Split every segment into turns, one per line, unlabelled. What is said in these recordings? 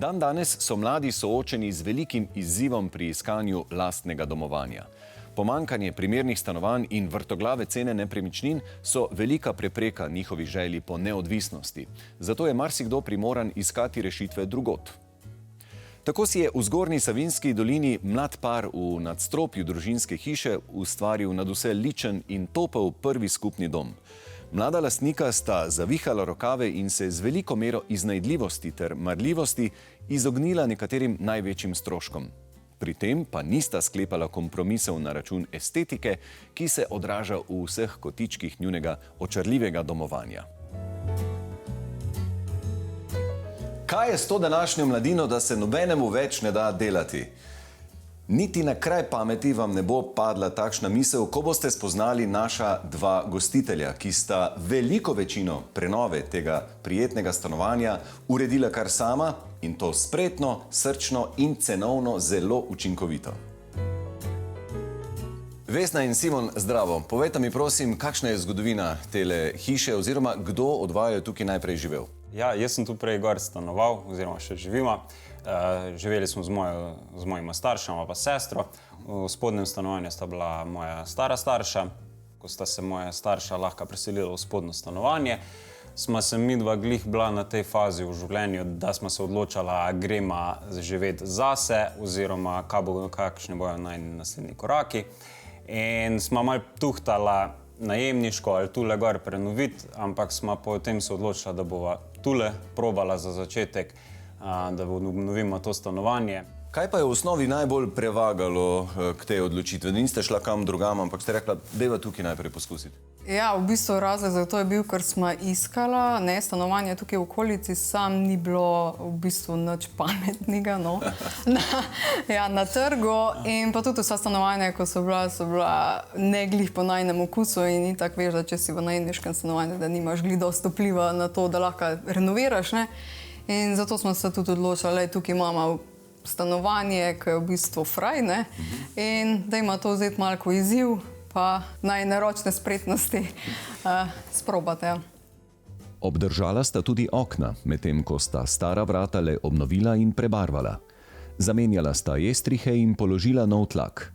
Dandanes so mladi soočeni z velikim izzivom pri iskanju lastnega domovanja. Pomanjkanje primernih stanovanj in vrtoglave cene nepremičnin so velika prepreka njihovi želji po neodvisnosti. Zato je marsikdo primoran iskati rešitve drugod. Tako si je v Zgornji Savinjski dolini mlad par v nadstropju družinske hiše ustvaril nadvse ličen in topel prvi skupni dom. Mlada lastnika sta zavihala rokave in se z veliko mero iznajdljivosti ter marljivosti izognila nekaterim največjim stroškom. Pri tem pa nista sklepala kompromisov na račun estetike, ki se odraža v vseh kotičkih njunega očarljivega domovanja. Kaj je s to današnjo mladino, da se nobenemu več ne da delati? Niti na kraj pameti vam ne bo padla takšna misel, ko boste spoznali naša dva gostitelja, ki sta veliko večino prenove tega prijetnega stanovanja uredila kar sama in to spretno, srčno in cenovno zelo učinkovito. Vesna in Simon, zdravo. Povejte mi prosim, kakšna je zgodovina tele hiše oziroma kdo od vaju je tukaj najprej živel?
Ja, jaz sem tu prej gor stanoval, oziroma še živimo. Živeli smo z mojima staršama pa sestro. V spodnjem stanovanju sta bila moja stara starša. Ko sta se moja starša lahko preselila v spodnje stanovanje, sva se midva glih bila na tej fazi v življenju, da sva se odločala, grema živeti zase oziroma kakšne bojo naslednji koraki. In sva malo tuhtala najemniško ali tule gor prenoviti, ampak sva potem se odločila, da bova tule probala za začetek, da obnovimo to stanovanje.
Kaj pa je v osnovi najbolj prevagalo k tej odločitvi? Niste šla kam drugam, ampak ste rekla, dajva tukaj najprej poskusiti.
Ja, v bistvu razlog za to je bil, ker smo iskala stanovanje tukaj v okolici, sam ni bilo v bistvu nič pametnega na trgu. In pa tudi vsa stanovanja, ko so bila ne glih po najinem okusu in itak veš, da če si v najemniškem stanovanju, da nimaš glih dosti vpliva na to, da lahko renoviraš. In zato smo se tudi odločili, da tukaj imamo stanovanje, ki je v bistvu fraj, in da ima to vzeti malko izziv, pa najneročne spretnosti sprobate.
Obdržala sta tudi okna, medtem ko sta stara vrata le obnovila in prebarvala. Zamenjala sta jestrihe in položila nov tlak.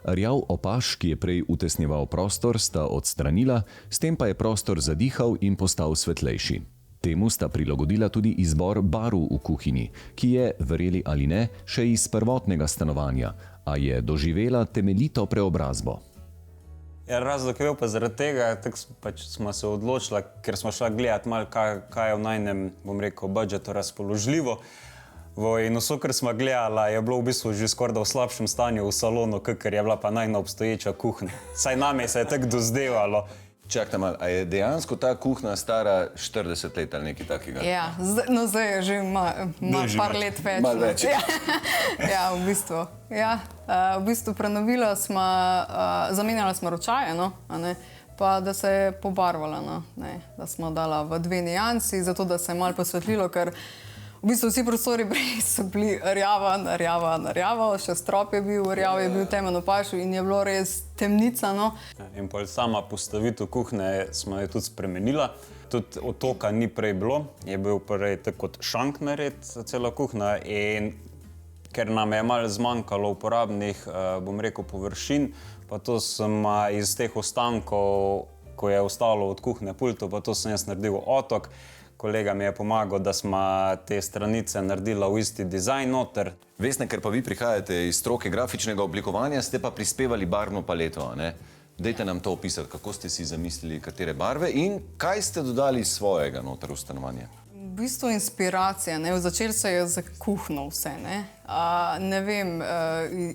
Rjav opaž, ki je prej utesnjeval prostor, sta odstranila, s tem pa je prostor zadihal in postal svetlejši. Temu sta prilagodila tudi izbor barv v kuhinji, ki je, verjeli ali ne, še iz prvotnega stanovanja, a je doživela temeljito preobrazbo.
Ja, razlog je bil pa zaradi tega, tako smo se odločila, ker smo šla gledati malo, kaj je v najnem, bom rekel, budžetu razpoložljivo. In vso, kar smo gledala, je bilo v bistvu že skoraj v slabšem stanju v salonu, ker je bila pa najna obstoječa kuhinja. Saj name se je tako dozdevalo.
Čakajte malo, a je dejansko ta kuhinja stara 40 let ali nekaj takega?
Ja, zdaj je že par let več.
Malo več.
Ja, v bistvu. Ja, v bistvu prenovila smo, zamenjala smo ročaje, pa da se je pobarvala, da smo dala v dve nijansi, zato da se je malo posvetlilo, ker v bistvu vsi prostori prej so bili rjava, še strop je bil rjav, je bil temen opaž in je bilo res temnica.
In pa sama postavitev kuhinje smo jo tudi spremenila. Tudi otoka ni prej bilo, je bil prej tako kot šank nared cela kuhinja in ker nam je malo zmanjkalo uporabnih, bom rekel, površin, pa to sem iz teh ostankov, ko je ostalo od kuhinje pultov, pa to sem jaz naredil otok. Kolega mi je pomagal, da smo te stranice naredila v isti dizajn noter.
Vesna, ker pa vi prihajate iz stroke grafičnega oblikovanja, ste pa prispevali barvno paleto, Dajte nam to opisati, kako ste si zamislili, katere barve in kaj ste dodali svojega noter v stanovanje.
V bistvu inspiracija, začelo se je za kuhno vse, ne vem,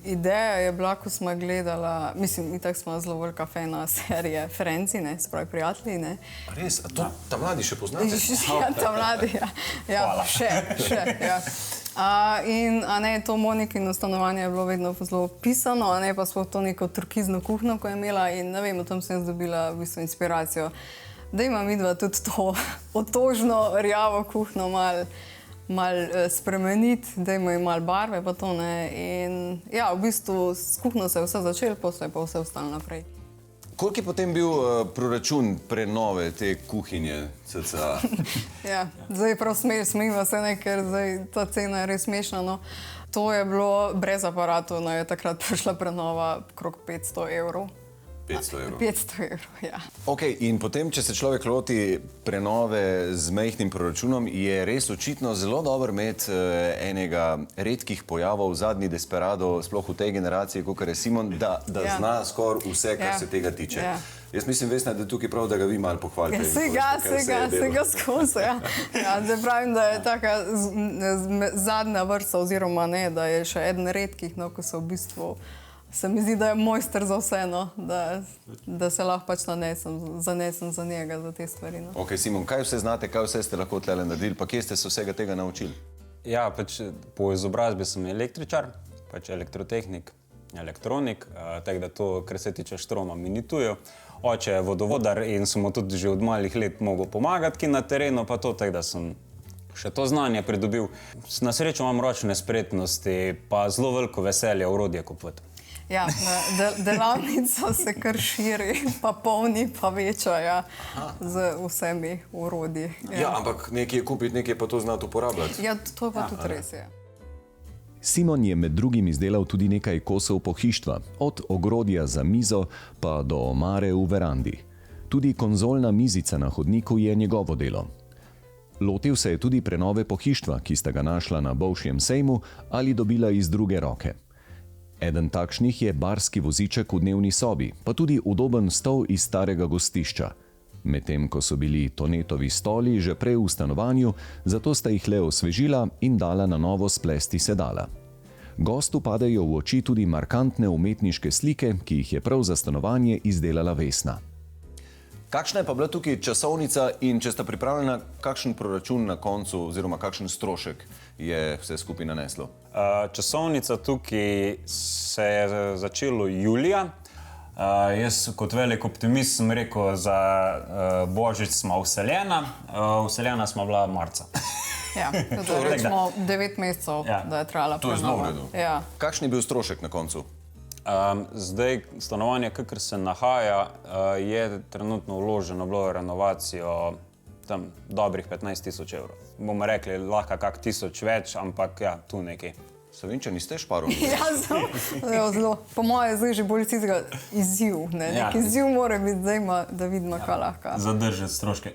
ideja je bila, ko smo gledala, mislim, itak smo zelo velika fana serije Frenci, se pravi prijatelji,
Res? A to ta mladi še poznate?
Ja, ta mladi, ja, še, ja. In to Monikino stanovanje je bilo vedno zelo pisano, pa smo to neko turkizno kuhno, ko je imela in ne vem, o tem sem dobila v bistvu inspiracijo. Da ima midva tudi to otožno rjavo kuhno malo spremeniti, da ima malo barve pa to, In ja, v bistvu s kuhno se je vse začelo, potem je pa vse ostalo naprej.
Koliko je potem bil proračun prenove te kuhinje CCA?
Ja, zdaj prav smejiva se, ne, ker zdaj ta cena je res smešna. No. To je bilo brez aparatov, no, je takrat prišla prenova okrog 500 evrov.
500 evrov.
500 evrov, ja.
Ok, in potem, če se človek loti prenove z majhnim proračunom, je res očitno zelo dobro imeti enega redkih pojavov v zadnji desperado, sploh v tej generaciji, kot je Simon, da zna skoraj vse, kar se tega tiče. Jaz mislim, Vesna, da je tukaj prav, da ga vi malo pohvalite.
Vsega skozi, ja. Zdaj pravim, da je taka zadnja vrsta, oziroma ne, da je še eden redkih, no, ko so v bistvu se mi zdi, da je mojster za vse, no, da se lahko pač zanesem za njega, za te stvari. No.
Ok, Simon, kaj vse znate, kaj vse ste lahko tlele naredili, pa kje ste se vsega tega naučili?
Ja, pač po izobrazbi sem električar, pač elektrotehnik, elektronik, tako da to, kar se tiče štroma, mi ni tujo. Oče je vodovodar in sem mu tudi že od malih let mogel pomagati na terenu, pa to, tako da sem še to znanje pridobil. Na srečo imam ročne spretnosti, pa zelo veliko veselja orodje kupovati.
Ja, delavnica se kar širi, pa polni, pa veča, ja, z vsemi orodji.
Ja, ampak nekaj je kupiti, nekaj pa to znati uporabljati.
Ja, to pa tudi res je.
Simon je med drugim izdelal tudi nekaj kosov pohištva, od ogrodja za mizo pa do omare v verandi. Tudi konzolna mizica na hodniku je njegovo delo. Lotil se je tudi prenove pohištva, ki sta ga našla na Bolšjem sejmu ali dobila iz druge roke. Eden takšnih je barski voziček v dnevni sobi, pa tudi udoben stol iz starega gostišča. Medtem ko so bili Tonetovi stoli že prej v stanovanju, zato sta jih le osvežila in dala na novo splesti sedala. Gostu padejo v oči tudi markantne umetniške slike, ki jih je prav za stanovanje izdelala Vesna.
Kakšna je pa bila tukaj časovnica in če sta pripravljena, kakšen proračun na koncu oziroma kakšen strošek je vse skupaj naneslo?
Časovnica tukaj se je začelo julija. Jaz kot velik optimist sem rekel, za Božič smo vseljena smo bila marca.
Ja, to rečemo 9 mesecev, da je trajala prenova.
To je zelo v redu.
Ja.
Kakšen je bil strošek na koncu?
Zdaj stanovanje, kakor se nahaja, je trenutno vloženo bilo v renovacijo tam dobrih 15 000 evrov. Bomo rekli, lahko kak 1000 več, ampak ja, tu nekaj.
Savinjčani ste šparovali?
Ja, zelo. Po moje zdaj že bolj tistega izziv. Nek izziv mora biti zdaj, da vidimo, kaj lahko.
Zadržati stroške.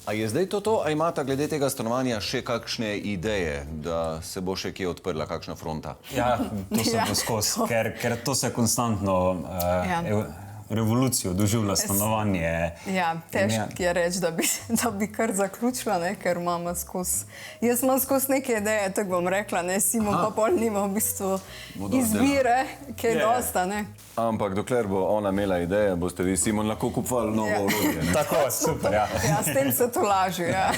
A je zdaj to, a imata glede tega stanovanja še kakšne ideje, da se bo še kje odprla kakšna fronta?
Ja, to se bo skozi, ker to se konstantno revolucijo doživlja stanovanje.
Ja, težko je reči, da bi kar zaključila, ne, ker imamo skozi... Jaz imam skozi neke ideje, tako bom rekla, ne, Simon pa pol nima v bistvu izbire, ki je dosta, ne.
Ampak dokler bo ona imela ideje, boste vi, Simon, lahko kupovali novo orodje.
Tako, super, ja.
Ja, s tem se to laži, ja.